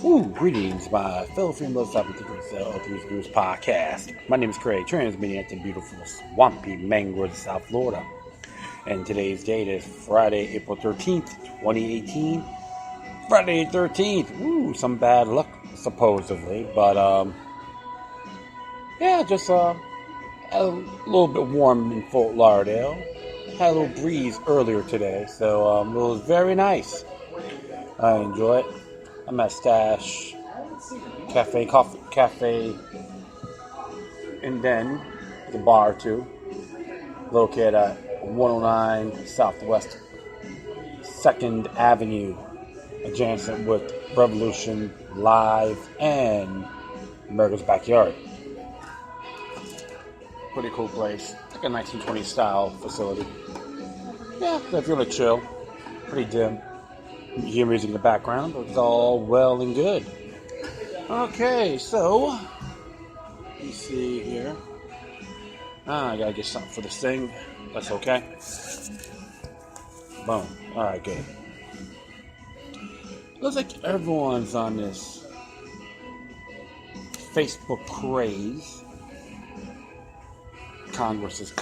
Greetings, my fellow female South News podcast. My name is Craig, transmitting at the beautiful, swampy Mangrove, South Florida. And today's date is Friday, April 13th, 2018. Friday 13th. Some bad luck, supposedly. But, just a little bit warm in Fort Lauderdale. Had a little breeze earlier today, so it was very nice. I enjoy it. I'm at Stash Cafe, and then the bar too, located at 109 Southwest 2nd Avenue, adjacent with Revolution Live and America's Backyard. Pretty cool place, like a 1920s style facility. Yeah, if you want to chill, pretty dim. You hear music in the background, but it's all well and good. Okay, so, let me see here. I gotta get something for this thing. That's okay. Boom. Alright, good. Looks like everyone's on this Facebook craze. Congress is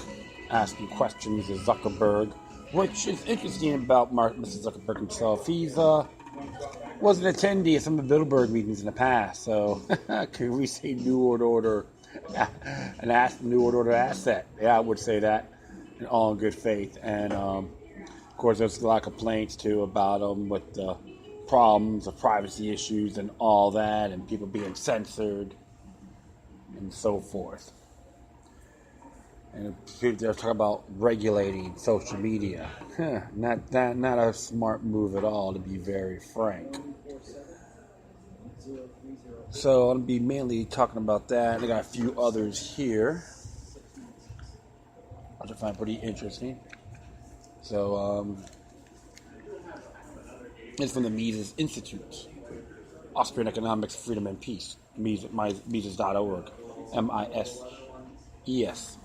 asking questions of Zuckerberg, which is interesting about Mr. Zuckerberg himself. He's was an attendee at some of the Bilderberg meetings in the past, so can we say New World Order, New World Order asset? Yeah, I would say that in all good faith. And of course, there's a lot of complaints too about him with the problems of privacy issues and all that, and people being censored and so forth. And they're talking about regulating social media. Not a smart move at all, to be very frank. So I'll be mainly talking about that. I got a few others here, which I find pretty interesting. So it's from the Mises Institute, Austrian Economics, Freedom and Peace, Mises.org, MISES.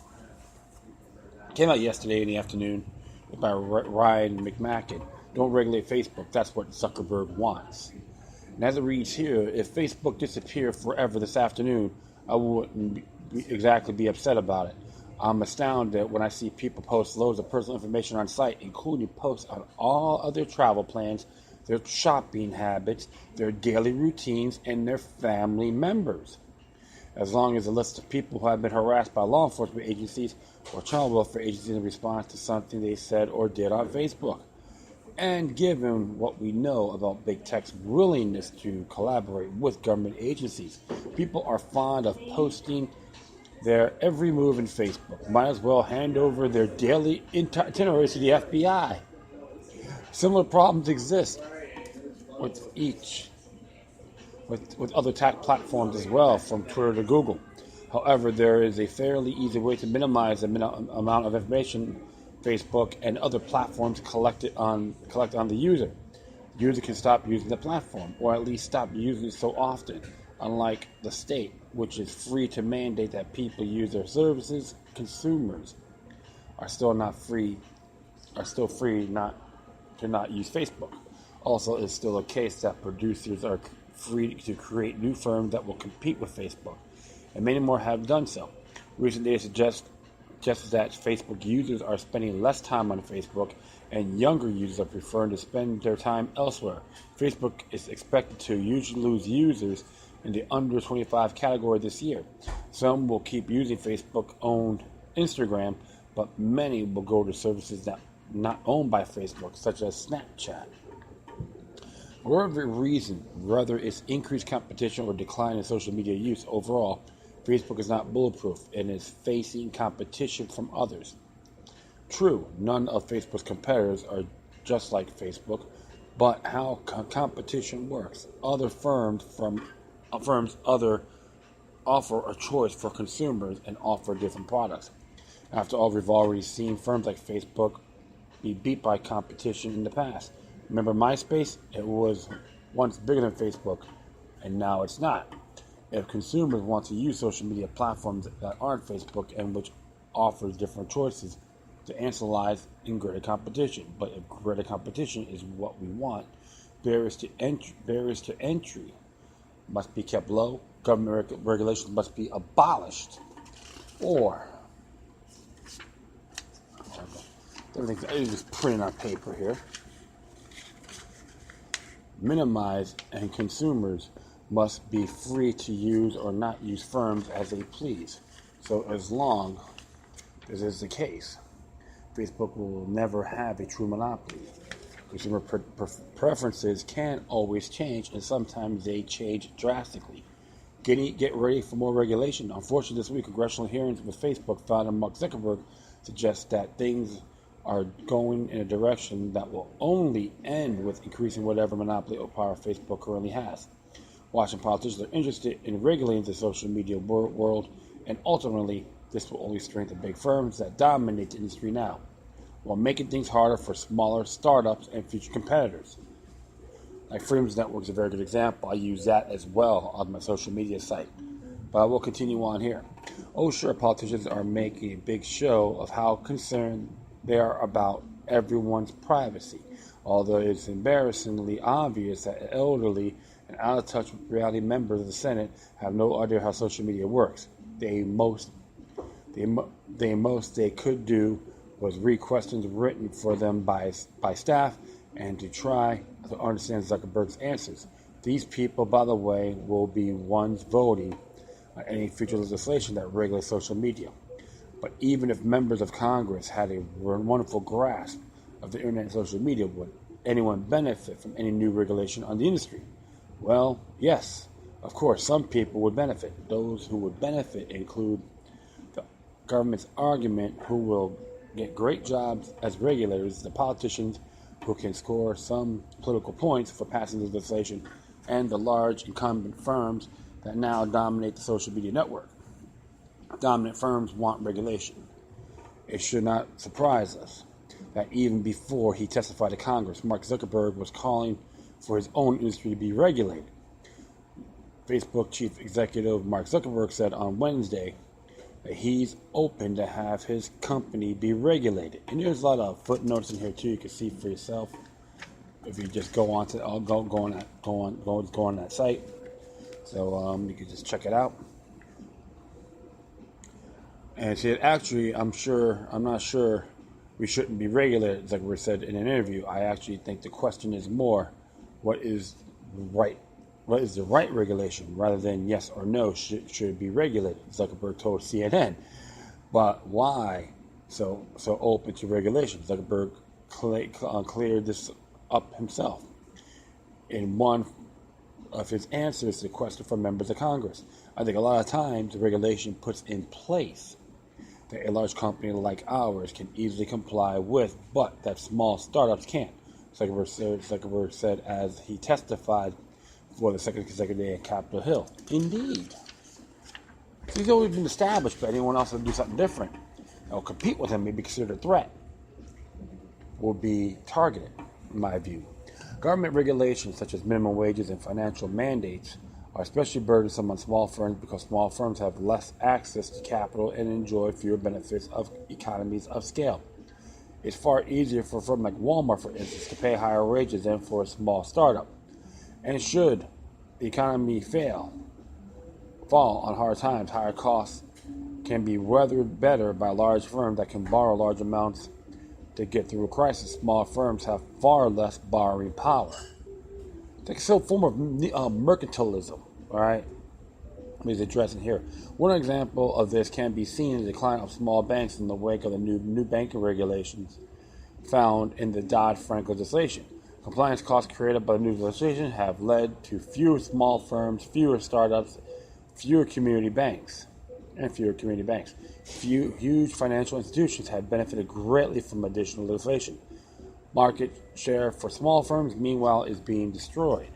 Came out yesterday in the afternoon by Ryan McMacken. Don't regulate Facebook. That's what Zuckerberg wants. And as it reads here, if Facebook disappeared forever this afternoon, I wouldn't exactly be upset about it. I'm astounded when I see people post loads of personal information on site, including posts on all of their travel plans, their shopping habits, their daily routines, and their family members. As long as a list of people who have been harassed by law enforcement agencies or child welfare agencies in response to something they said or did on Facebook. And given what we know about big tech's willingness to collaborate with government agencies, people are fond of posting their every move in Facebook. Might as well hand over their daily itineraries to the FBI. Similar problems exist with other tech platforms as well, from Twitter to Google. However, there is a fairly easy way to minimize the amount of information Facebook and other platforms collect on the user. The user can stop using the platform, or at least stop using it so often. Unlike the state, which is free to mandate that people use their services, consumers are still free to not use Facebook. Also, it's still a case that producers are free to create new firms that will compete with Facebook, and many more have done so. Recent data suggests that Facebook users are spending less time on Facebook, and younger users are preferring to spend their time elsewhere. Facebook is expected to usually lose users in the under 25 category this year. Some will keep using Facebook-owned Instagram, but many will go to services that not owned by Facebook, such as Snapchat. For whatever reason, whether it's increased competition or decline in social media use overall, Facebook is not bulletproof and is facing competition from others. True, none of Facebook's competitors are just like Facebook, but how competition works. Other firms offer a choice for consumers and offer different products. After all, we've already seen firms like Facebook be beat by competition in the past. Remember MySpace? It was once bigger than Facebook, and now it's not. If consumers want to use social media platforms that aren't Facebook and which offers different choices, the answer lies in greater competition. But if greater competition is what we want, barriers to entry must be kept low, government regulations must be abolished, or everything's just printing on paper here. Minimize, and consumers must be free to use or not use firms as they please. So as long as is the case, Facebook will never have a true monopoly. Consumer preferences can always change, and sometimes they change drastically. Get ready for more regulation. Unfortunately, this week, congressional hearings with Facebook founder Mark Zuckerberg suggest that things are going in a direction that will only end with increasing whatever monopoly or power Facebook currently has. Washington politicians are interested in regulating the social media world, and ultimately, this will only strengthen big firms that dominate the industry now, while making things harder for smaller startups and future competitors. Like Freedom's Network is a very good example. I use that as well on my social media site. But I will continue on here. Oh, sure, politicians are making a big show of how concerned they are about everyone's privacy, although it's embarrassingly obvious that elderly and out of touch with reality members of the Senate have no idea how social media works. The most they could do was read questions written for them by staff and to try to understand Zuckerberg's answers. These people, by the way, will be ones voting on any future legislation that regulates social media. But even if members of Congress had a wonderful grasp of the internet and social media, would anyone benefit from any new regulation on the industry? Well, yes, of course, some people would benefit. Those who would benefit include the government's argument who will get great jobs as regulators, the politicians who can score some political points for passing legislation, and the large incumbent firms that now dominate the social media network. Dominant firms want regulation. It should not surprise us that even before he testified to Congress, Mark Zuckerberg was calling for his own industry to be regulated. Facebook chief executive Mark Zuckerberg said on Wednesday that he's open to have his company be regulated. And there's a lot of footnotes in here too. You can see for yourself if you just go on on that site. So you can just check it out. And he said, actually, I'm not sure we shouldn't be regulated, Zuckerberg said in an interview. I actually think the question is more, what is the right regulation, rather than yes or no, should it be regulated, Zuckerberg told CNN. But why so open to regulation? Zuckerberg cleared this up himself in one of his answers to the question from members of Congress. I think a lot of times the regulation puts in place that a large company like ours can easily comply with, but that small startups can't, Zuckerberg said as he testified for the second consecutive day at Capitol Hill. Indeed. So he's always been established, but anyone else will do something different or compete with him may be considered a threat, will be targeted, in my view. Government regulations such as minimum wages and financial mandates are especially burdensome on small firms because small firms have less access to capital and enjoy fewer benefits of economies of scale. It's far easier for a firm like Walmart, for instance, to pay higher wages than for a small startup. And should the economy fall on hard times, higher costs can be weathered better by large firms that can borrow large amounts to get through a crisis. Small firms have far less borrowing power. It's a form of mercantilism, all right? He's addressing here. One example of this can be seen in the decline of small banks in the wake of the new banking regulations found in the Dodd-Frank legislation. Compliance costs created by the new legislation have led to fewer small firms, fewer startups, fewer community banks. Huge financial institutions have benefited greatly from additional legislation. Market share for small firms, meanwhile, is being destroyed.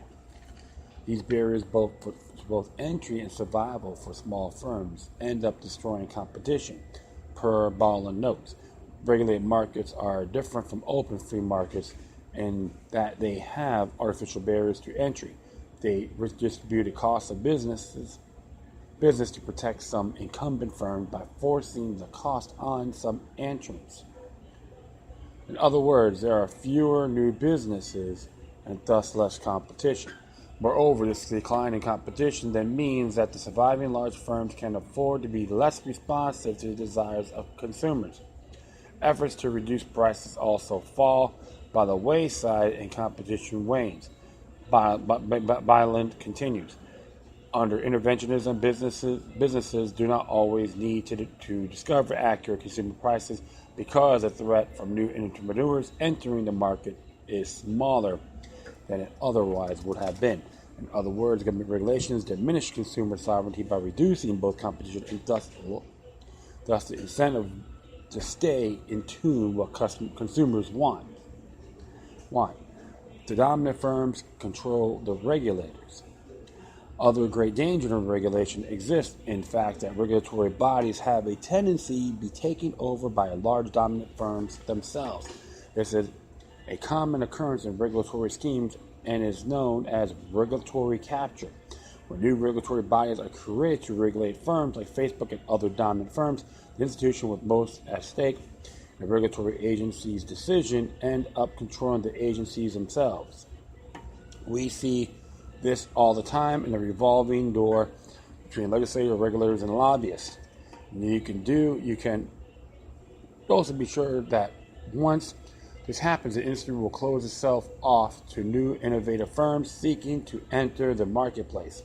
These barriers, both entry and survival for small firms, end up destroying competition, per Ball & Notes. Regulated markets are different from open free markets in that they have artificial barriers to entry. They redistribute the cost of business to protect some incumbent firms by forcing the cost on some entrants. In other words, there are fewer new businesses and thus less competition. Moreover, this decline in competition then means that the surviving large firms can afford to be less responsive to the desires of consumers. Efforts to reduce prices also fall by the wayside and competition wanes. Byland continues. Under interventionism, businesses do not always need to discover accurate consumer prices because the threat from new entrepreneurs entering the market is smaller than it otherwise would have been. In other words, government regulations diminish consumer sovereignty by reducing both competition and thus the incentive to stay in tune with what consumers want. Why? The dominant firms control the regulators. Other great danger in regulation exists, in fact, that regulatory bodies have a tendency to be taken over by large dominant firms themselves. This is a common occurrence in regulatory schemes and is known as regulatory capture. When new regulatory bodies are created to regulate firms like Facebook and other dominant firms, the institution with most at stake, the regulatory agency's decision, end up controlling the agencies themselves. We see this all the time in the revolving door between legislators, regulators, and lobbyists. And you can also be sure that once this happens, the industry will close itself off to new innovative firms seeking to enter the marketplace.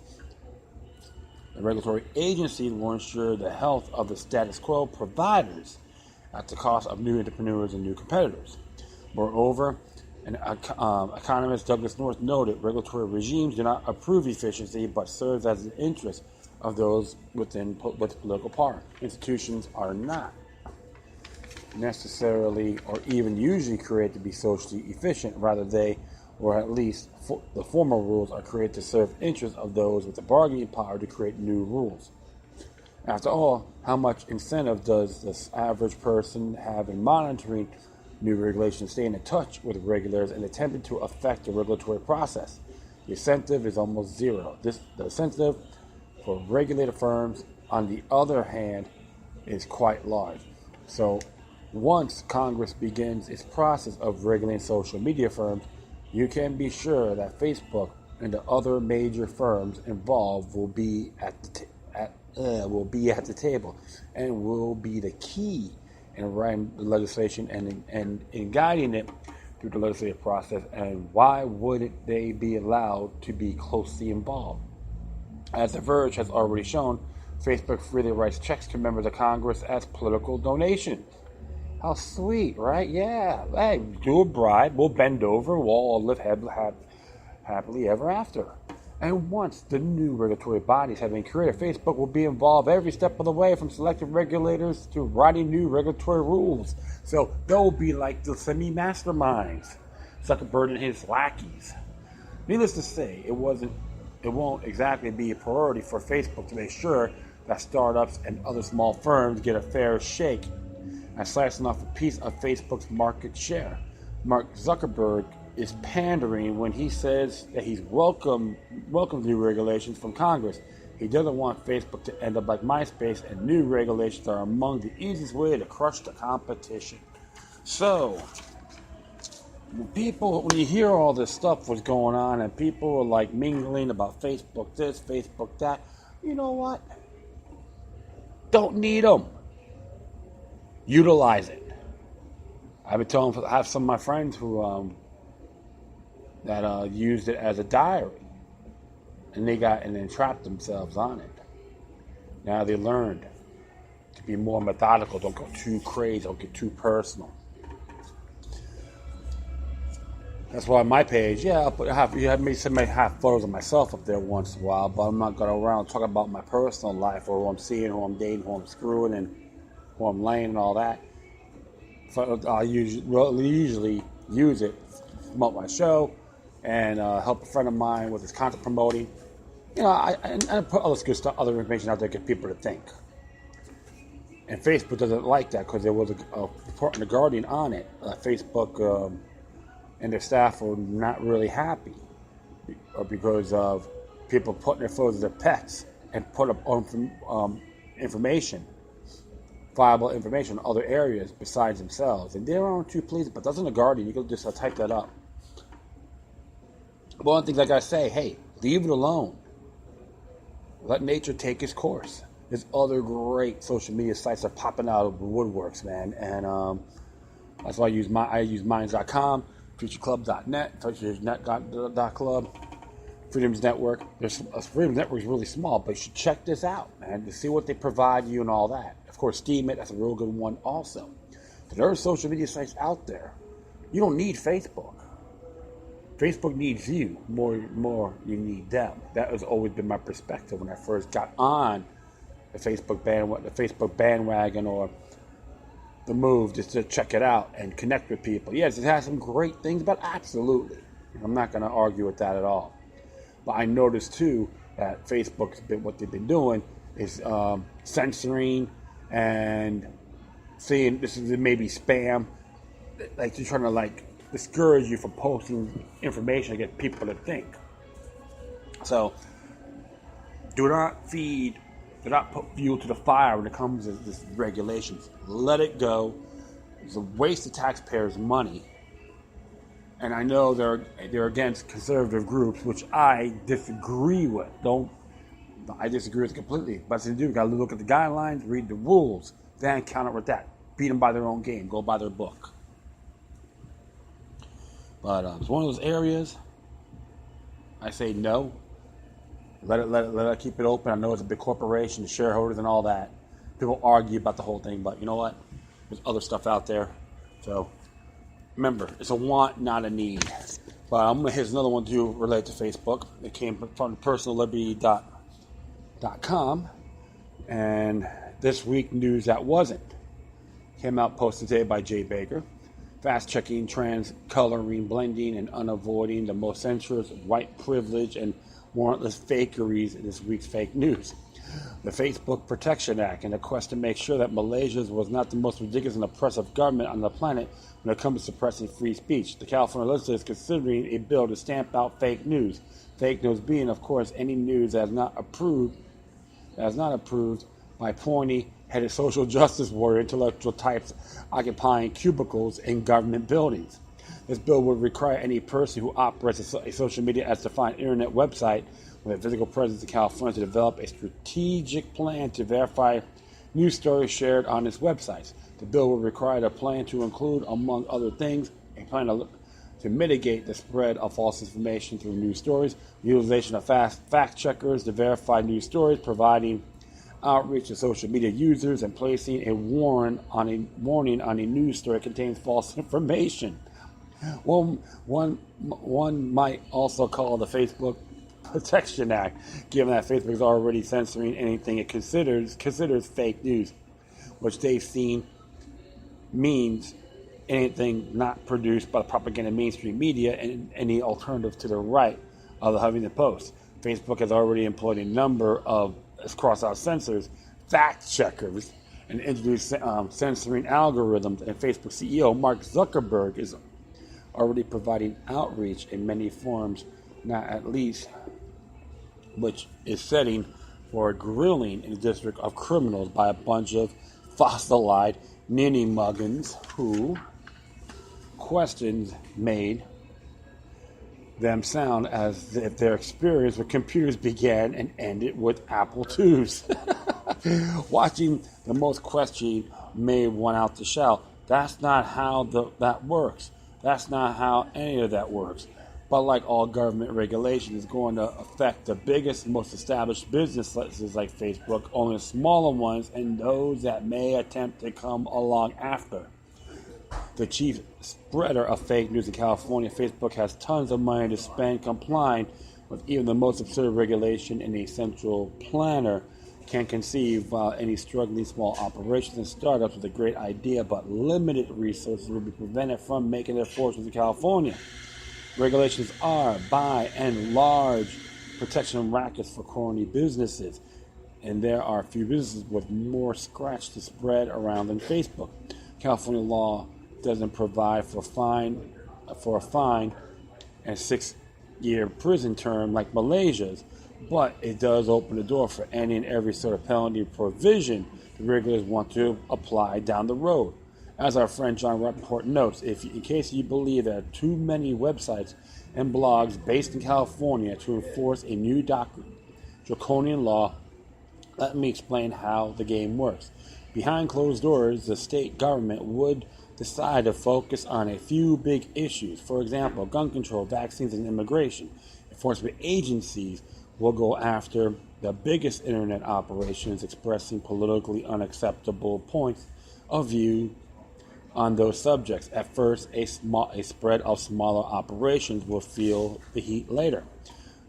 The regulatory agency will ensure the health of the status quo providers at the cost of new entrepreneurs and new competitors. Moreover, economist Douglas North noted regulatory regimes do not approve efficiency but serve as an interest of those with political power. Institutions are not necessarily or even usually created to be socially efficient. Rather, or at least the formal rules, are created to serve interests of those with the bargaining power to create new rules. After all, how much incentive does this average person have in monitoring new regulations, staying in touch with regulators, and attempting to affect the regulatory process? The incentive is almost zero. The incentive for regulated firms, on the other hand, is quite large. So once Congress begins its process of regulating social media firms, you can be sure that Facebook and the other major firms involved will be at the table and will be the key in writing the legislation and in guiding it through the legislative process. And why wouldn't they be allowed to be closely involved? As The Verge has already shown, Facebook freely writes checks to members of Congress as political donations. How sweet, right? Yeah. Hey, do a bribe, we'll bend over, we'll all live happily ever after. And once the new regulatory bodies have been created, Facebook will be involved every step of the way, from selecting regulators to writing new regulatory rules. So they'll be like the semi-masterminds, Zuckerberg and his lackeys. Needless to say, it won't exactly be a priority for Facebook to make sure that startups and other small firms get a fair shake at slicing off a piece of Facebook's market share. Mark Zuckerberg is pandering when he says that he's welcomes new regulations from Congress. He doesn't want Facebook to end up like MySpace, and new regulations are among the easiest way to crush the competition. So, when you hear all this stuff was going on and people were like mingling about Facebook this, Facebook that, you know what? Don't need them. Utilize it. I've been telling, I have some of my friends who that used it as a diary, and then trapped themselves on it. Now they learned to be more methodical. Don't go too crazy. Don't get too personal. That's why on my page, you have me send half photos of myself up there once in a while, but I'm not going around talking about my personal life or who I'm seeing, who I'm dating, who I'm screwing, and who I'm laying and all that. So I usually use it to promote my show and help a friend of mine with his content promoting. You know, I put all this good stuff, other information out there to get people to think. And Facebook doesn't like that because there was a report in The Guardian on it. Facebook and their staff were not really happy because of people putting their photos of their pets and put up viable information in other areas besides themselves. And they weren't too pleased, but that's in The Guardian. You can just type that up. One of the things I gotta say, hey, Leave it alone. Let nature take its course. There's other great social media sites that are popping out of the woodworks, man. And that's why I use minds.com, futureclub.net, futuresnet.club, Freedom's Network. Freedom's Network is really small, but you should check this out, man, to see what they provide you and all that. Of course, Steam It, that's a real good one also. So there are social media sites out there. You don't need Facebook. Facebook needs you more you need them. That has always been my perspective when I first got on the Facebook bandwagon or the move, just to check it out and connect with people. Yes, it has some great things, but absolutely. I'm not going to argue with that at all. But I noticed too that Facebook's been, what they've been doing is censoring and saying this is maybe spam. Like they're trying to discourage you from posting information to get people to think. So do not put fuel to the fire when it comes to this regulations. Let it go. It's a waste of taxpayers' money. And I know they're against conservative groups, which I disagree with. I disagree with it completely. But as you do, you got to look at the guidelines, read the rules, then counter with that. Beat them by their own game. Go by their book. But it's one of those areas. I say no. Let it keep it open. I know it's a big corporation, the shareholders and all that. People argue about the whole thing, but you know what? There's other stuff out there. So remember, it's a want, not a need. But here's another one too related to Facebook. It came from personalliberty.com, and this week news that wasn't came out posted today by Jay Baker. Fast checking trans coloring, blending, and unavoiding the most censorious white privilege and warrantless fakeries in this week's fake news. The Facebook Protection Act and the quest to make sure that Malaysia was not the most ridiculous and oppressive government on the planet when it comes to suppressing free speech. The California legislature is considering a bill to stamp out fake news. Fake news being, of course, any news that is not approved by pointy-headed social justice warrior intellectual types occupying cubicles in government buildings. This bill would require any person who operates a social media as defined internet website with a physical presence in California to develop a strategic plan to verify news stories shared on its websites. The bill would require the plan to include, among other things, a plan to mitigate the spread of false information through news stories, the utilization of fact checkers to verify news stories, providing outreach to social media users, and placing a warning on a news story that contains false information. One might also call the Facebook Protection Act, given that Facebook is already censoring anything it considers fake news, which they've seen means anything not produced by the propaganda mainstream media and any alternative to the right of the Huffington Post. Facebook has already employed a number of cross-out censors, fact checkers, and introduced censoring algorithms. And Facebook CEO Mark Zuckerberg is already providing outreach in many forms, not at least, which is setting for a grilling in the district of criminals by a bunch of fossilized ninny-muggins who questions made them sound as if their experience with computers began and ended with Apple IIs. Watching the most questioning made one out to shout, that's not how that works. That's not how any of that works. But like all government regulation, is going to affect the biggest, most established businesses like Facebook, only the smaller ones and those that may attempt to come along after. The chief spreader of fake news in California, Facebook has tons of money to spend complying with even the most absurd regulation, and a central planner can conceive while any struggling small operations and startups with a great idea but limited resources will be prevented from making their fortunes in California. Regulations are, by and large, protection rackets for corny businesses, and there are few businesses with more scratch to spread around than Facebook. California law doesn't provide for a fine and 6-year prison term like Malaysia's, but it does open the door for any and every sort of penalty provision the regulators want to apply down the road. As our friend John Rappaport notes, in case you believe there are too many websites and blogs based in California to enforce a new draconian law, let me explain how the game works. Behind closed doors, the state government would decide to focus on a few big issues. For example, gun control, vaccines, and immigration. Enforcement agencies will go after the biggest internet operations expressing politically unacceptable points of view on those subjects. At first, a spread of smaller operations will feel the heat later.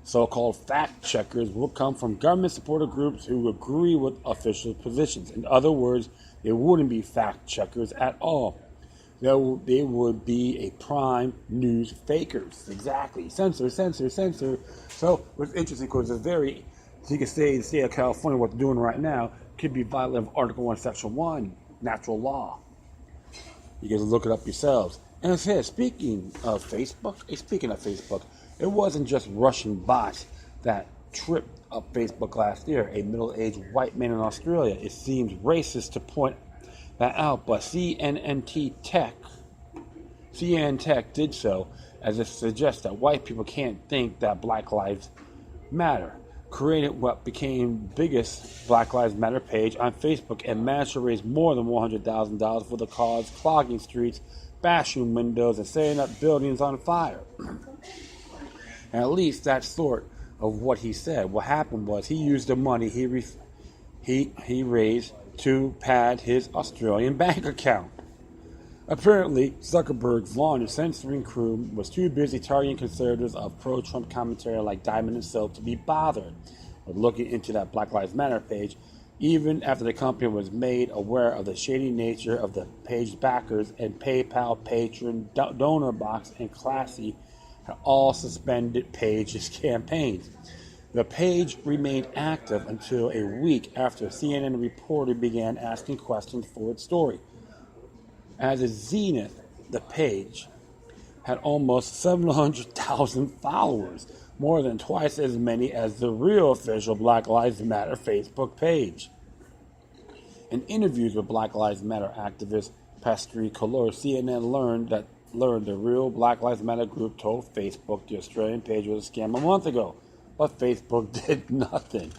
So-called fact checkers will come from government-supported groups who agree with official positions. In other words, they wouldn't be fact checkers at all. They would be a prime news fakers. Exactly. Censor. So what's interesting, because it's very, so you can say the state of California, what they're doing right now, could be violating of Article 1, Section 1, natural law. You guys look it up yourselves. And it says, speaking of Facebook, it wasn't just Russian bots that tripped up Facebook last year. A middle-aged white man in Australia. It seems racist to point that out, but CNN Tech did so, as it suggests that white people can't think that Black Lives Matter. Created what became biggest Black Lives Matter page on Facebook and managed to raise more than $100,000 for the cause, clogging streets, bashing windows, and setting up buildings on fire. And at least that's sort of what he said. What happened was he used the money he raised to pad his Australian bank account. Apparently, Zuckerberg's lawn and censoring crew was too busy targeting conservatives of pro-Trump commentary like Diamond and Silk to be bothered with looking into that Black Lives Matter page, even after the company was made aware of the shady nature of the page's backers and PayPal patron donor box and Classy had all suspended page's campaigns. The page remained active until a week after a CNN reporter began asking questions for its story. As a zenith, the page had almost 700,000 followers, more than twice as many as the real official Black Lives Matter Facebook page. In interviews with Black Lives Matter activist Pastry Color, CNN learned the real Black Lives Matter group told Facebook the Australian page was a scam a month ago, but Facebook did nothing.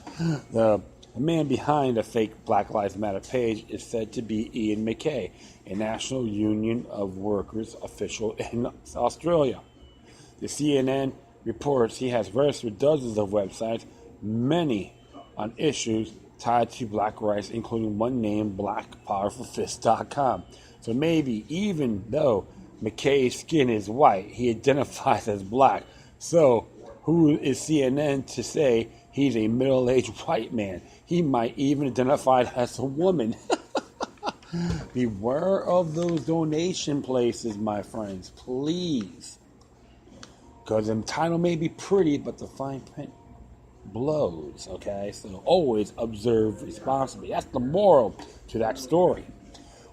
The man behind the fake Black Lives Matter page is said to be Ian McKay, a National Union of Workers official in Australia. The CNN reports he has registered dozens of websites, many on issues tied to black rights, including one named blackpowerfulfist.com. So maybe even though McKay's skin is white, he identifies as black. So who is CNN to say he's a middle-aged white man? He might even identify as a woman. Beware of those donation places, my friends, please. Because the title may be pretty, but the fine print blows, okay? So always observe responsibly. That's the moral to that story.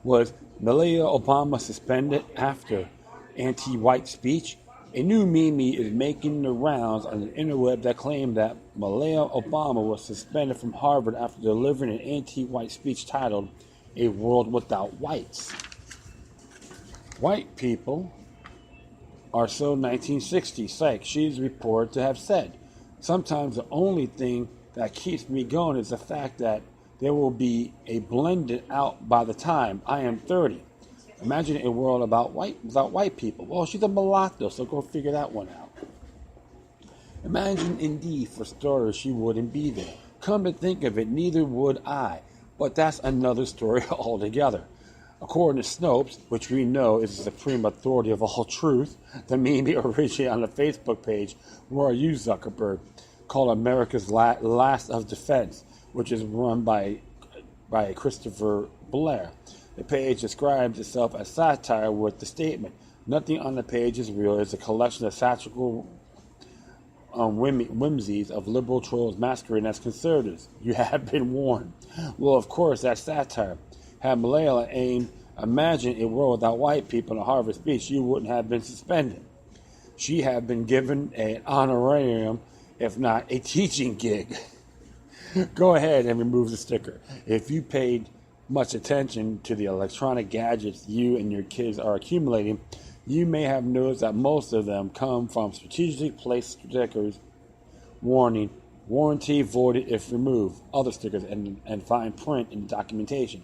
Was Melania Obama suspended after anti-white speech? A new meme is making the rounds on the interweb that claimed that Melania Obama was suspended from Harvard after delivering an anti-white speech titled "A World Without Whites." White people are so 1960s. Psych, she's reported to have said. Sometimes the only thing that keeps me going is the fact that there will be a blended out by the time I am 30. Imagine a world without white people. Well, she's a mulatto, so go figure that one out. Imagine, indeed, for starters, she wouldn't be there. Come to think of it, neither would I. But that's another story altogether. According to Snopes, which we know is the supreme authority of all truth, the meme originated on the Facebook page where you, Zuckerberg, called America's Last of Defense, which is run by Christopher Blair. The page describes itself as satire with the statement, "Nothing on the page is real. It's a collection of satirical whimsies of liberal trolls masquerading as conservatives. You have been warned." Well, of course, that's satire. Had Malala imagined a world without white people in a Harvard speech, she wouldn't have been suspended. She had been given an honorarium, if not a teaching gig. Go ahead and remove the sticker. If you paid much attention to the electronic gadgets you and your kids are accumulating, you may have noticed that most of them come from strategically placed stickers warning, warranty voided if removed, other stickers, and fine print in documentation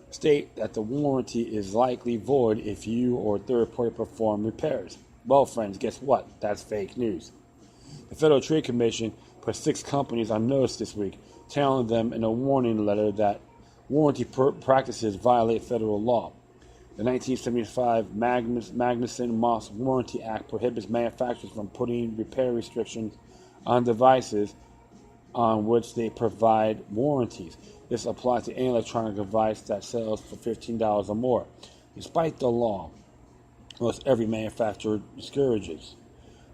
state that the warranty is likely void if you or third party perform repairs. Well, friends, guess what? That's fake news. The Federal Trade Commission put 6 companies on notice this week, telling them in a warning letter that warranty practices violate federal law. The 1975 Magnuson-Moss Warranty Act prohibits manufacturers from putting repair restrictions on devices on which they provide warranties. This applies to any electronic device that sells for $15 or more. Despite the law, almost every manufacturer discourages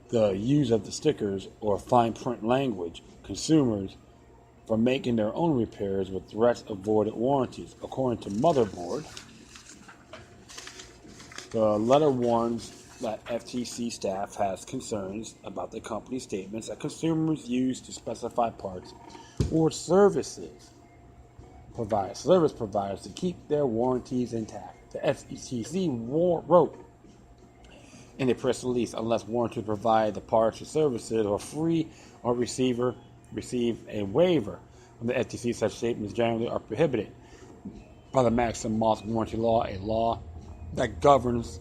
the use of the stickers or fine print language consumers from making their own repairs with threats of voided warranties. According to Motherboard, the letter warns that FTC staff has concerns about the company's statements that consumers use to specify parts or service providers to keep their warranties intact. The FTC wrote in a press release, unless warranties provide the parts or services are free or receive a waiver from the FTC, such statements generally are prohibited by the Maxim-Moss warranty law, a law that governs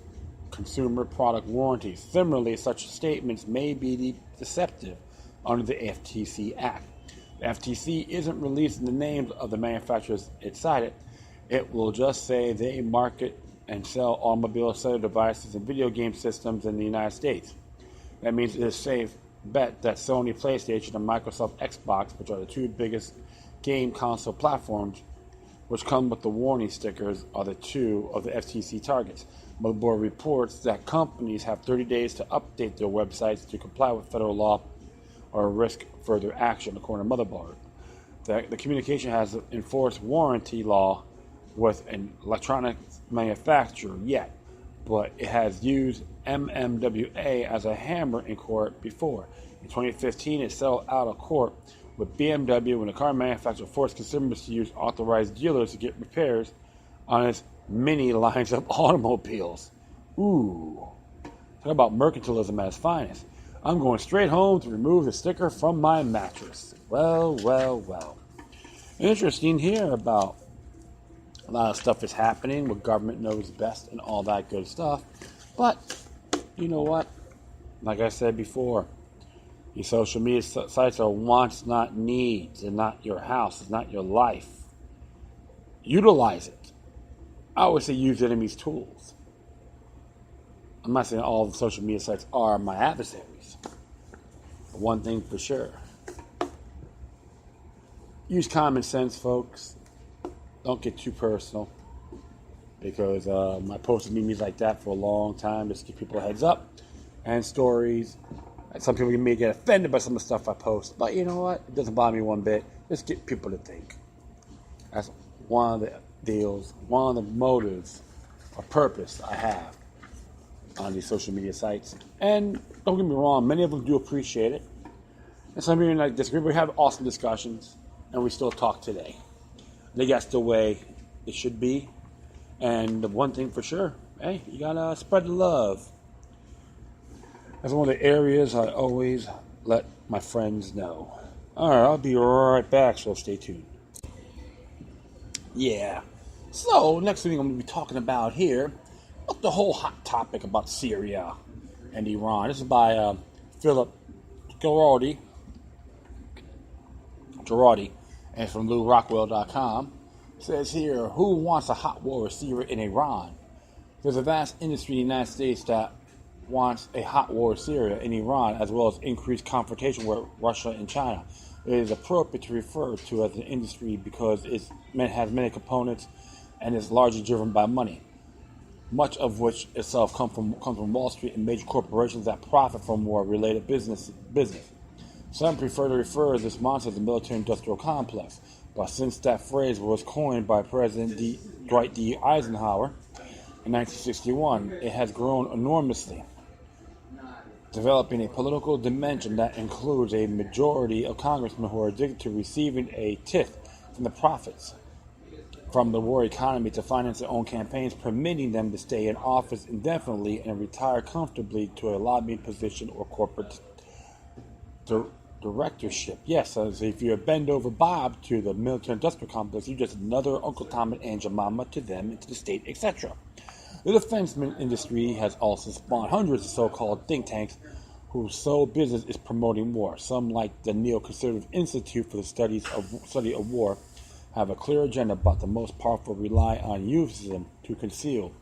consumer product warranties. Similarly, such statements may be deceptive under the FTC Act. The FTC isn't releasing the names of the manufacturers it cited. It will just say they market and sell automobile cellular devices and video game systems in the United States. That means it is safe bet that Sony PlayStation and Microsoft Xbox, which are the 2 biggest game console platforms, which come with the warning stickers, are the 2 of the FTC targets. Motherboard reports that companies have 30 days to update their websites to comply with federal law or risk further action, according to Motherboard. The communication has enforced warranty law with an electronics manufacturer yet, but it has used MMWA as a hammer in court before. In 2015, it settled out of court with BMW when the car manufacturer forced consumers to use authorized dealers to get repairs on its many lines of automobiles. Ooh, talk about mercantilism at its finest. I'm going straight home to remove the sticker from my mattress. Well. Interesting here about a lot of stuff is happening where government knows best and all that good stuff. But, you know what? Like I said before, these social media sites are wants, not needs. They're not your house. It's not your life. Utilize it. I always say use enemies' tools. I'm not saying all the social media sites are my adversaries. But one thing for sure. Use common sense, folks. Don't get too personal. Because I posted memes like that for a long time just to give people a heads up. And stories. Some people may get offended by some of the stuff I post. But you know what? It doesn't bother me one bit. Just get people to think. That's one of the deals, one of the motives or purpose I have on these social media sites. And don't get me wrong, many of them do appreciate it. And some of you like disagree. We have awesome discussions, and we still talk today. I think that's the way it should be. And the one thing for sure, hey, you gotta spread the love. That's one of the areas I always let my friends know. Alright, I'll be right back, so stay tuned. Yeah. So, next thing I'm going to be talking about here, the whole hot topic about Syria and Iran. This is by Philip Girardi, and from LouRockwell.com. It says here, who wants a hot war with Syria and Iran? There's a vast industry in the United States that wants a hot war with Syria and Iran, as well as increased confrontation with Russia and China. It is appropriate to refer to as an industry because it has many components and is largely driven by money, much of which itself comes from Wall Street and major corporations that profit from war-related business. Some prefer to refer to this monster as the military-industrial complex, but since that phrase was coined by President Dwight D. Eisenhower in 1961, it has grown enormously, developing a political dimension that includes a majority of congressmen who are addicted to receiving a tithe from the profits from the war economy to finance their own campaigns, permitting them to stay in office indefinitely and retire comfortably to a lobbying position or corporate directorship. Yes, as if you're a bend over Bob to the military industrial complex, you're just another Uncle Tom and Aunt Jemima to them and to the state, etc. The defense industry has also spawned hundreds of so-called think tanks whose sole business is promoting war. Some, like the Neoconservative Institute for the Study of War, have a clear agenda, but the most powerful rely on euphemism to conceal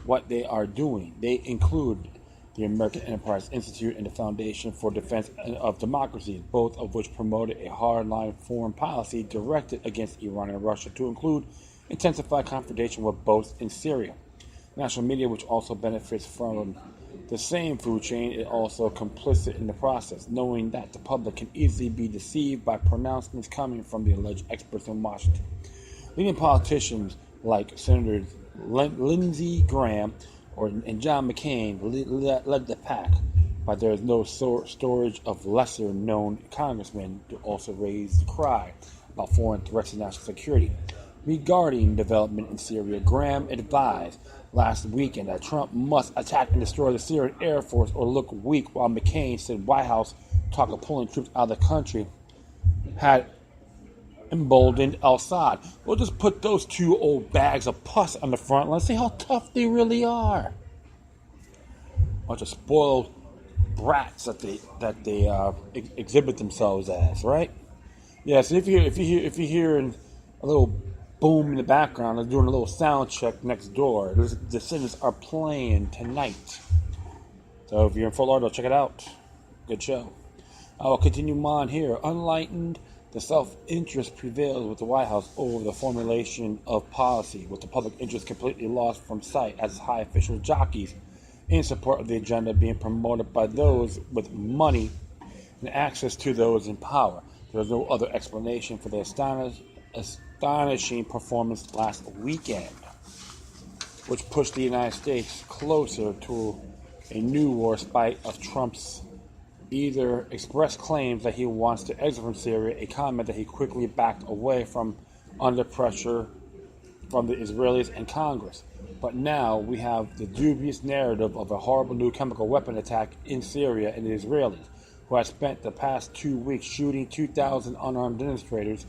what they are doing. They include the American Enterprise Institute and the Foundation for Defense of Democracy, both of which promoted a hardline foreign policy directed against Iran and Russia, to include intensified confrontation with both in Syria. National media, which also benefits from the same food chain, is also complicit in the process, knowing that the public can easily be deceived by pronouncements coming from the alleged experts in Washington. Leading politicians like Senators Lindsey Graham and John McCain led the pack, but there is no storage of lesser-known congressmen to also raise the cry about foreign threats to national security. Regarding development in Syria, Graham advised last weekend that Trump must attack and destroy the Syrian Air Force or look weak, while McCain said White House talk of pulling troops out of the country had emboldened Assad. We'll just put those two old bags of pus on the front. Let's see how tough they really are. Bunch of spoiled brats that they exhibit themselves as, right? Yeah. So if you're hearing a little boom in the background, they're doing a little sound check next door. The Descendants are playing tonight. So if you're in Fort Lauderdale, check it out. Good show. I will continue on here. Unlightened, the self-interest prevails with the White House over the formulation of policy, with the public interest completely lost from sight as high official jockeys in support of the agenda being promoted by those with money and access to those in power. There is no other explanation for the astonishing performance last weekend, which pushed the United States closer to a new war spite of Trump's either expressed claims that he wants to exit from Syria, a comment that he quickly backed away from under pressure from the Israelis and Congress. But now we have the dubious narrative of a horrible new chemical weapon attack in Syria and the Israelis, who have spent the past 2 weeks shooting 2,000 unarmed demonstrators,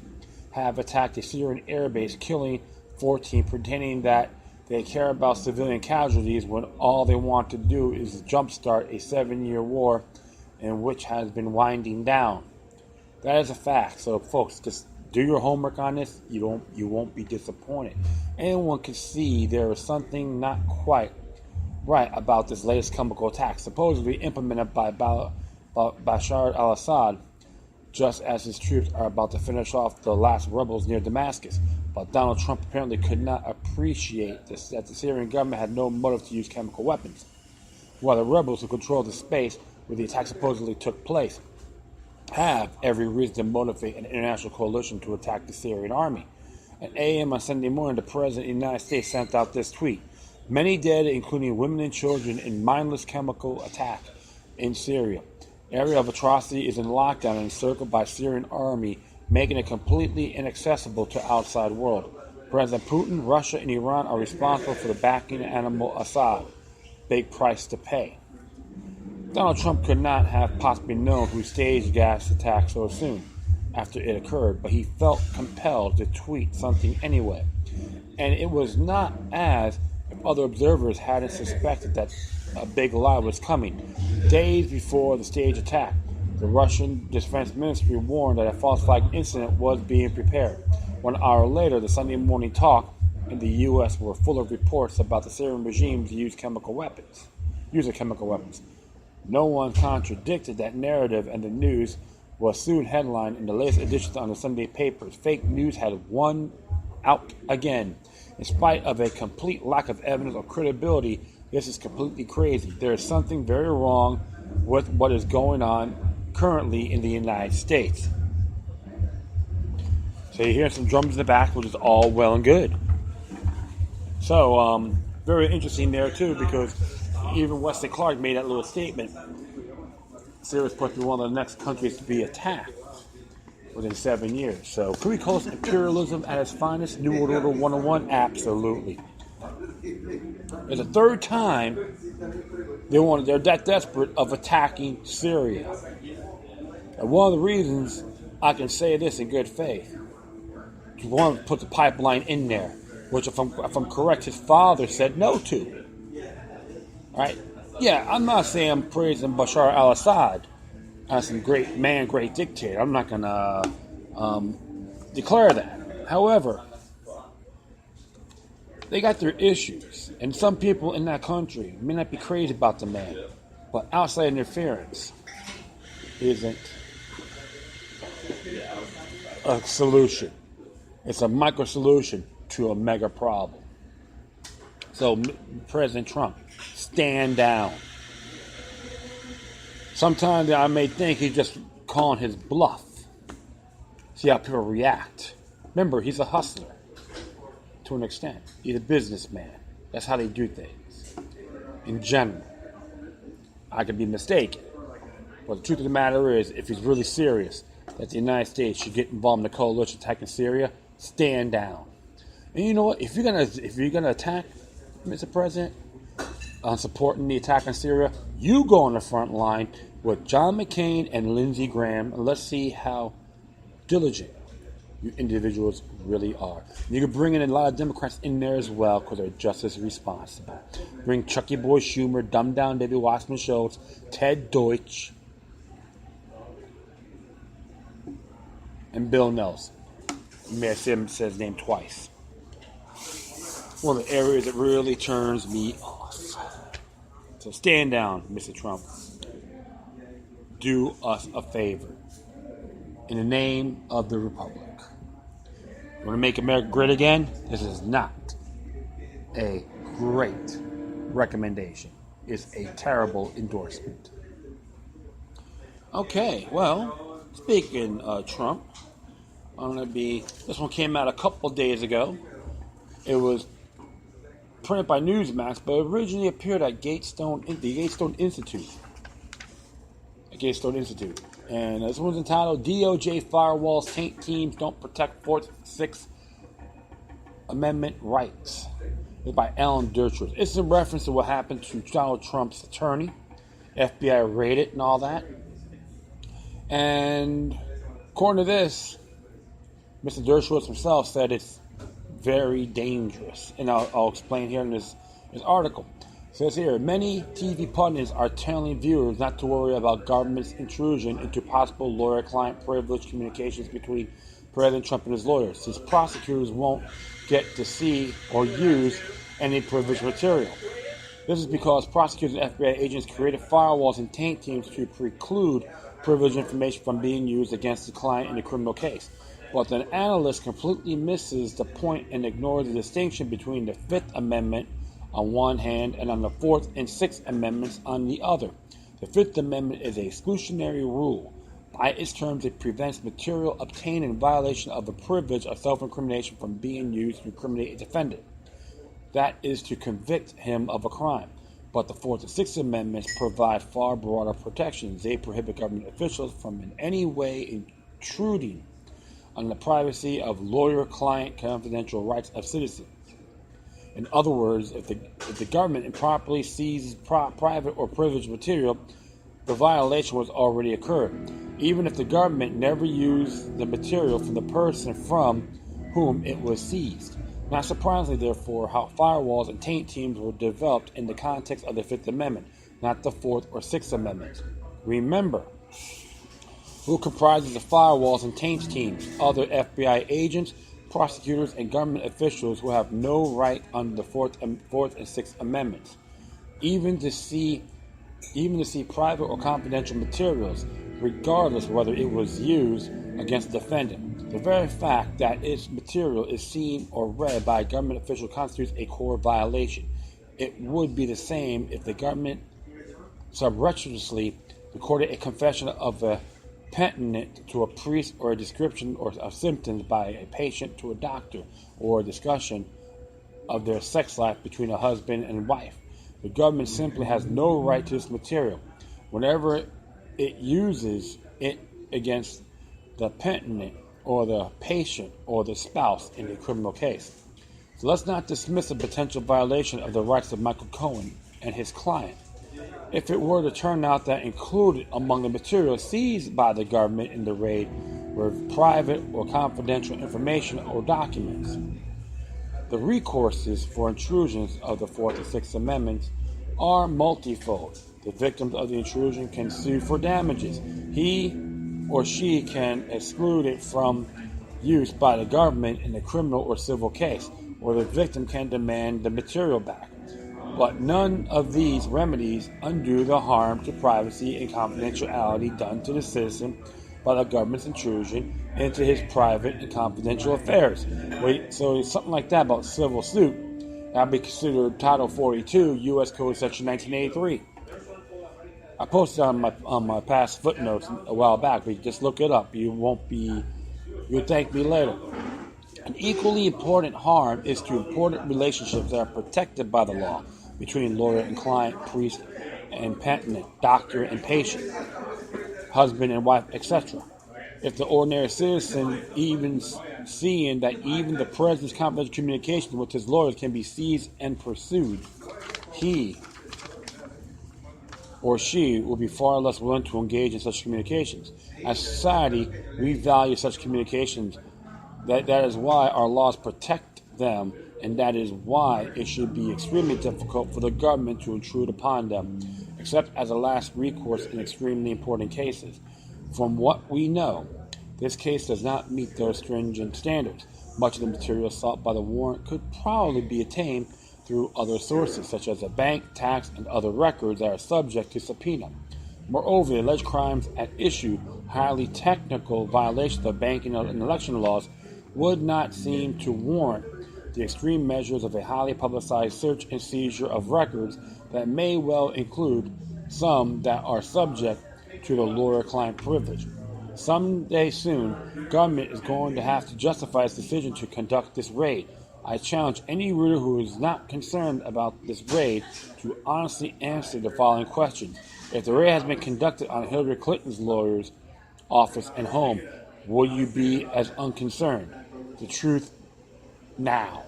have attacked a Syrian airbase, killing 14, pretending that they care about civilian casualties when all they want to do is jumpstart a 7-year war in which has been winding down. That is a fact. So, folks, just do your homework on this. You won't be disappointed. Anyone can see there is something not quite right about this latest chemical attack, supposedly implemented by Bashar al-Assad, just as his troops are about to finish off the last rebels near Damascus. But Donald Trump apparently could not appreciate this, that the Syrian government had no motive to use chemical weapons, while the rebels who control the space where the attack supposedly took place have every reason to motivate an international coalition to attack the Syrian army. At 8 a.m. on Sunday morning, the President of the United States sent out this tweet: "Many dead, including women and children, in mindless chemical attack in Syria. Area of atrocity is in lockdown and encircled by Syrian army, making it completely inaccessible to outside world. President Putin, Russia, and Iran are responsible for the backing of animal Assad. Big price to pay." Donald Trump could not have possibly known who staged gas attack so soon after it occurred, but he felt compelled to tweet something anyway. And it was not as if other observers hadn't suspected that a big lie was coming. Days before the staged attack, the Russian Defense Ministry warned that a false flag incident was being prepared. 1 hour later, the Sunday morning talk in the U.S. were full of reports about the Syrian regime's use of chemical weapons. No one contradicted that narrative, and the news was soon headlined in the latest editions on the Sunday papers. Fake news had won out again. In spite of a complete lack of evidence or credibility, this is completely crazy. There is something very wrong with what is going on currently in the United States. So you hear some drums in the back, which is all well and good. So, very interesting there too, because even Wesley Clark made that little statement. Syria is supposed to be one of the next countries to be attacked. within 7 years. So could we call this imperialism at its finest? New World Order 101? Absolutely. It's the third time they're that desperate of attacking Syria. And one of the reasons I can say this in good faith, you want to put the pipeline in there, which if I'm correct, his father said no to. All right? Yeah, I'm not saying I'm praising Bashar al-Assad as some great man, great dictator. I'm not going to declare that. However, they got their issues, and some people in that country may not be crazy about the man, but outside interference isn't a solution. It's a micro solution to a mega problem. So, President Trump, stand down. Sometimes I may think he's just calling his bluff. See how people react. Remember, he's a hustler. To an extent. He's a businessman. That's how they do things. In general. I could be mistaken. But the truth of the matter is, if he's really serious that the United States should get involved in the coalition attacking Syria, stand down. And you know what? If you're gonna attack, Mr. President, on supporting the attack on Syria, you go on the front line with John McCain and Lindsey Graham, and let's see how diligent you individuals really are. You can bring in a lot of Democrats in there as well because they're just as responsible. Bring Chucky Boy Schumer, Dumb Down David Wasserman Schultz, Ted Deutsch, and Bill Nelson. You may have seen him say his name twice. One of the areas that really turns me off. So stand down, Mr. Trump. Do us a favor. In the name of the Republic. You want to make America great again? This is not a great recommendation. It's a terrible endorsement. Okay, well, speaking of Trump, this one came out a couple days ago. It was printed by Newsmax, but originally appeared at the Gatestone Institute. And this one's entitled DOJ Firewalls Taint Teams Don't Protect Fourth, Sixth Amendment Rights. It's by Alan Dershowitz. It's a reference to what happened to Donald Trump's attorney. FBI raided and all that. And according to this, Mr. Dershowitz himself said it's very dangerous. And I'll explain here in this article. It says here, many TV pundits are telling viewers not to worry about government's intrusion into possible lawyer-client privilege communications between President Trump and his lawyers, since prosecutors won't get to see or use any privileged material. This is because prosecutors and FBI agents created firewalls and taint teams to preclude privileged information from being used against the client in a criminal case. But an analyst completely misses the point and ignores the distinction between the Fifth Amendment on one hand and on the Fourth and Sixth Amendments on the other. The Fifth Amendment is an exclusionary rule. By its terms, it prevents material obtained in violation of the privilege of self-incrimination from being used to incriminate a defendant. That is to convict him of a crime. But the Fourth and Sixth Amendments provide far broader protections. They prohibit government officials from in any way intruding on the privacy of lawyer-client confidential rights of citizens. In other words, if the government improperly seizes private or privileged material, the violation was already occurred, even if the government never used the material from the person from whom it was seized. Not surprisingly, therefore, how firewalls and taint teams were developed in the context of the Fifth Amendment, not the Fourth or Sixth Amendments. Remember, who comprises the firewalls and taint teams? Other FBI agents, prosecutors, and government officials who have no right under the Fourth and Sixth Amendments, even to see private or confidential materials, regardless whether it was used against the defendant. The very fact that its material is seen or read by a government official constitutes a core violation. It would be the same if the government subreptitiously recorded a confession of a penitent to a priest, or a description of symptoms by a patient to a doctor, or a discussion of their sex life between a husband and wife. The government simply has no right to this material. Whenever it uses it against the penitent or the patient or the spouse in a criminal case. So let's not dismiss a potential violation of the rights of Michael Cohen and his client if it were to turn out that included among the materials seized by the government in the raid were private or confidential information or documents. The recourses for intrusions of the Fourth and Sixth Amendments are multifold. The victims of the intrusion can sue for damages. He or she can exclude it from use by the government in a criminal or civil case, or the victim can demand the material back. But none of these remedies undo the harm to privacy and confidentiality done to the citizen by the government's intrusion into his private and confidential affairs. So something like that about civil suit, that'd be considered Title 42, U.S. Code Section 1983. I posted on my past footnotes a while back, but you just look it up. You'll thank me later. An equally important harm is to important relationships that are protected by the law between lawyer and client, priest and penitent, doctor and patient, husband and wife, etc. If the ordinary citizen even seeing that even the president's confidential communications with his lawyers can be seized and pursued, he or she will be far less willing to engage in such communications. As a society, we value such communications. That is why our laws protect them, and that is why it should be extremely difficult for the government to intrude upon them, except as a last recourse in extremely important cases. From what we know, this case does not meet those stringent standards. Much of the material sought by the warrant could probably be attained through other sources, such as a bank, tax, and other records that are subject to subpoena. Moreover, the alleged crimes at issue, highly technical violations of banking and election laws, would not seem to warrant the extreme measures of a highly publicized search and seizure of records that may well include some that are subject to the lawyer-client privilege. Someday soon, government is going to have to justify its decision to conduct this raid. I challenge any reader who is not concerned about this raid to honestly answer the following questions. If the raid has been conducted on Hillary Clinton's lawyer's office and home, will you be as unconcerned? The truth now.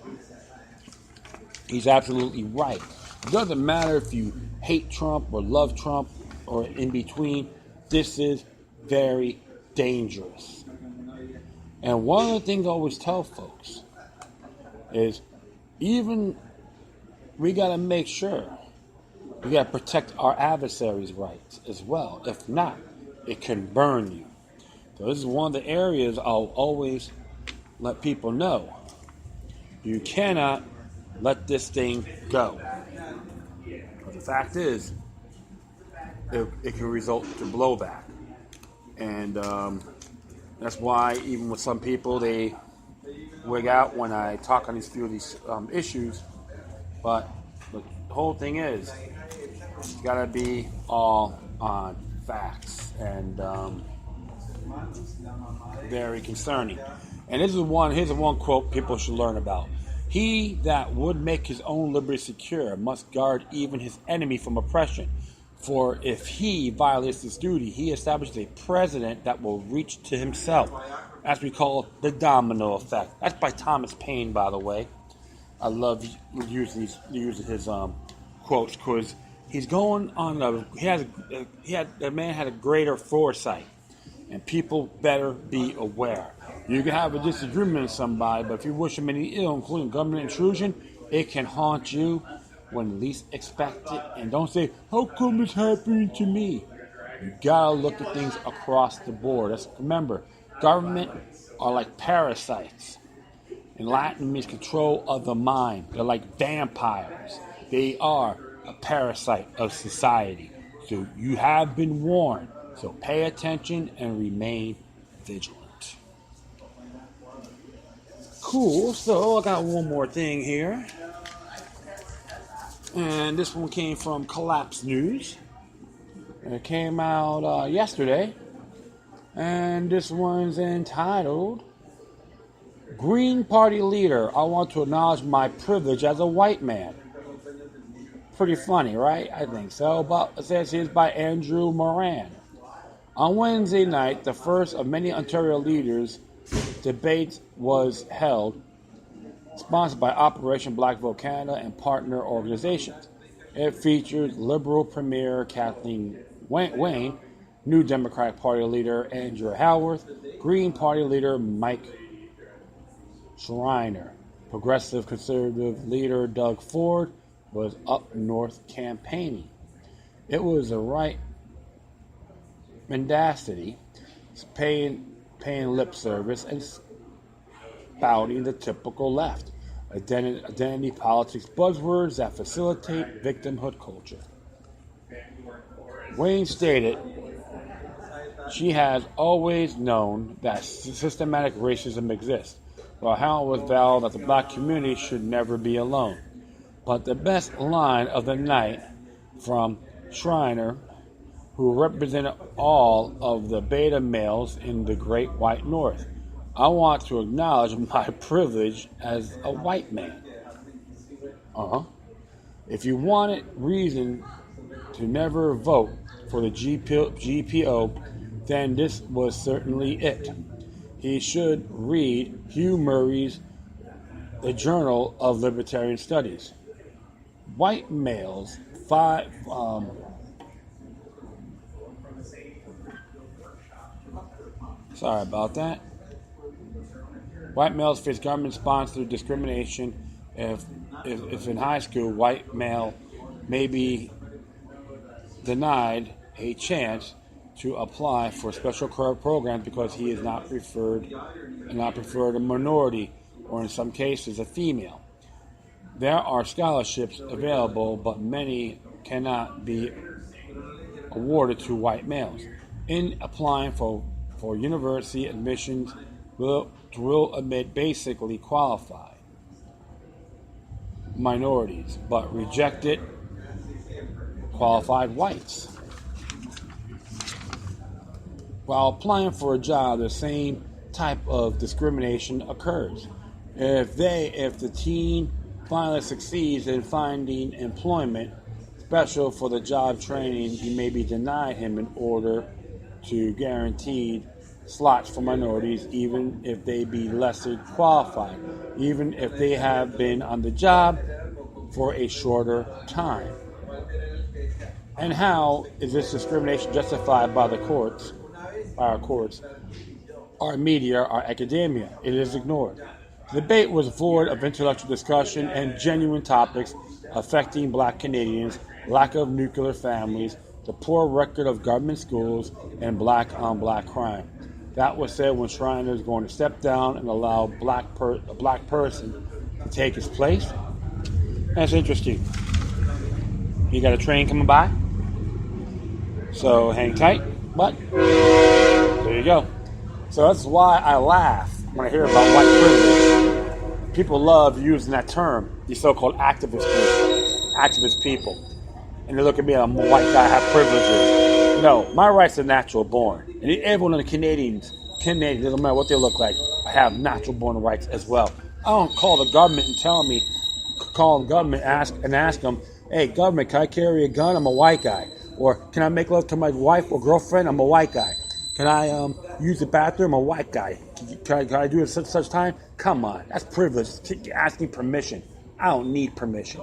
He's absolutely right. It doesn't matter if you hate Trump or love Trump or in between. This is very dangerous. And one of the things I always tell folks is even we got to make sure we got to protect our adversaries' rights as well. If not, it can burn you. So this is one of the areas I'll always let people know. You cannot let this thing go. But the fact is, it can result to blowback. And that's why even with some people, they wig out when I talk on these few of these issues. But the whole thing is, it's got to be all on facts. And very concerning. And here's one quote people should learn about. He that would make his own liberty secure must guard even his enemy from oppression. For if he violates this duty, he establishes a precedent that will reach to himself, as we call the domino effect. That's by Thomas Paine, by the way. I love using his quotes because he's going on the man had a greater foresight, and people better be aware. You can have a disagreement with somebody, but if you wish them any ill, including government intrusion, it can haunt you when least expected. And don't say, how come it's happening to me? You gotta look at things across the board. Remember, government are like parasites. In Latin, it means control of the mind. They're like vampires. They are a parasite of society. So you have been warned. So pay attention and remain vigilant. Cool, so I got one more thing here. And this one came from Collapse News. And it came out yesterday. And this one's entitled, Green Party Leader, I want to acknowledge my privilege as a white man. Pretty funny, right? I think so. But it says it's by Andrew Moran. On Wednesday night, the first of many Ontario leaders' debates was held, sponsored by Operation Black Vote Canada and partner organizations. It featured Liberal Premier Kathleen Wayne, New Democratic Party leader Andrew Haworth, Green Party leader Mike Schreiner. Progressive Conservative leader Doug Ford was up north campaigning. It was the right mendacity, paying lip service and spouting the typical left. Identity politics buzzwords that facilitate victimhood culture. Wayne stated she has always known that systematic racism exists, while how it was vowed that the black community should never be alone. But the best line of the night from Schreiner, who represented all of the beta males in the Great White North. I want to acknowledge my privilege as a white man. If you wanted reason to never vote for the GPO, then this was certainly it. He should read Hugh Murray's The Journal of Libertarian Studies. White males, sorry about that. White males face government-sponsored discrimination if in high school, white male may be denied a chance to apply for special programs because he is not preferred a minority, or in some cases a female. There are scholarships available, but many cannot be awarded to white males. In applying for university admissions, will admit basically qualified minorities, but rejected qualified whites. While applying for a job, the same type of discrimination occurs. If the teen finally succeeds in finding employment special for the job training, he may be denied him in order to guaranteed slots for minorities, even if they be lesser qualified, even if they have been on the job for a shorter time. And how is this discrimination justified by the courts, our media, our academia? It is ignored. The debate was void of intellectual discussion and genuine topics affecting black Canadians, lack of nuclear families, the poor record of government schools, and black-on-black crime. That was said when Schreiner is going to step down and allow a black person to take his place. That's interesting. You got a train coming by, so hang tight. But there you go. So that's why I laugh when I hear about white privilege. People love using that term, these so-called activist people. And they look at me, I'm a white guy, I have privileges. No, my rights are natural born. And everyone in the Canadians, doesn't matter what they look like, I have natural born rights as well. I don't call the government and ask them, hey, government, can I carry a gun? I'm a white guy. Or can I make love to my wife or girlfriend? I'm a white guy. Can I use the bathroom? I'm a white guy. Can I do it at such time? Come on, that's privilege. Asking permission. I don't need permission.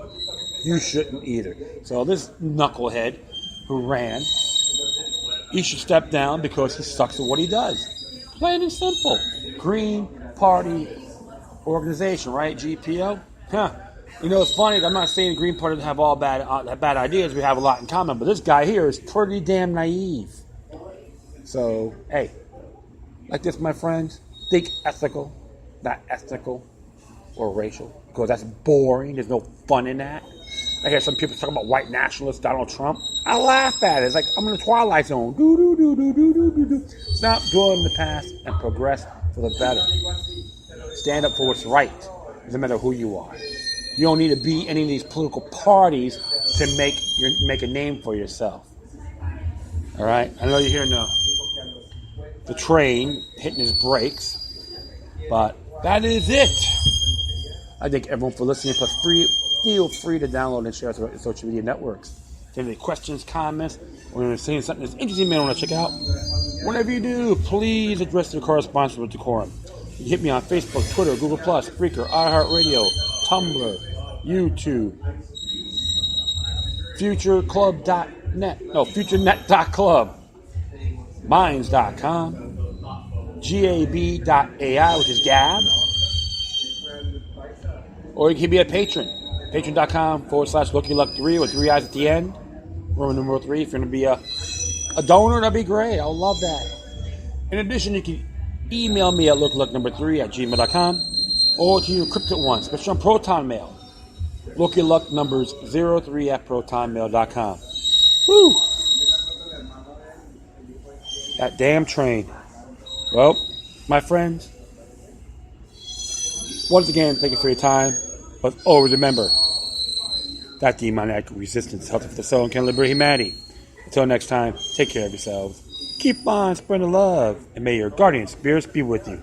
You shouldn't either. So this knucklehead who ran, he should step down because he sucks at what he does. Plain and simple. Green Party organization, right? GPO? Huh. You know, it's funny. I'm not saying the Green Party doesn't have all bad ideas. We have a lot in common. But this guy here is pretty damn naive. So, hey, like this, my friends, think ethical, not ethnical or racial, because that's boring. There's no fun in that. I hear some people talking about white nationalists, Donald Trump. I laugh at it. It's like I'm in the Twilight Zone. Stop dwelling in the past and progress for the better. Stand up for what's right. Doesn't matter who you are. You don't need to be any of these political parties to make a name for yourself. All right? I know you're hearing the train hitting his brakes, but that is it. I thank everyone for listening. Plus, feel free to download and share through our social media networks. If you have any questions, comments, or you're seeing something that's interesting, you may want to check out, Whenever you do, please address your correspondence with decorum. You can hit me on Facebook, Twitter, Google+, Spreaker, iHeartRadio, Tumblr, YouTube, futurenet.club, minds.com, gab.ai, which is Gab, or you can be a patron, patreon.com/LuckyLuck3 with 3 eyes at the end, Roman numeral 3. If you're going to be a donor, that'd be great. I would love that. In addition, you can email me at LuckyLuck3@gmail.com or to your encrypted one, especially on Proton Mail. LuckyLuckNumbers03@protonmail.com. Woo! That damn train. Well, my friends, once again, thank you for your time. But always remember that demonic resistance helps with the soul and can liberate humanity. Until next time, take care of yourselves. Keep on spreading love, and may your guardian spirits be with you.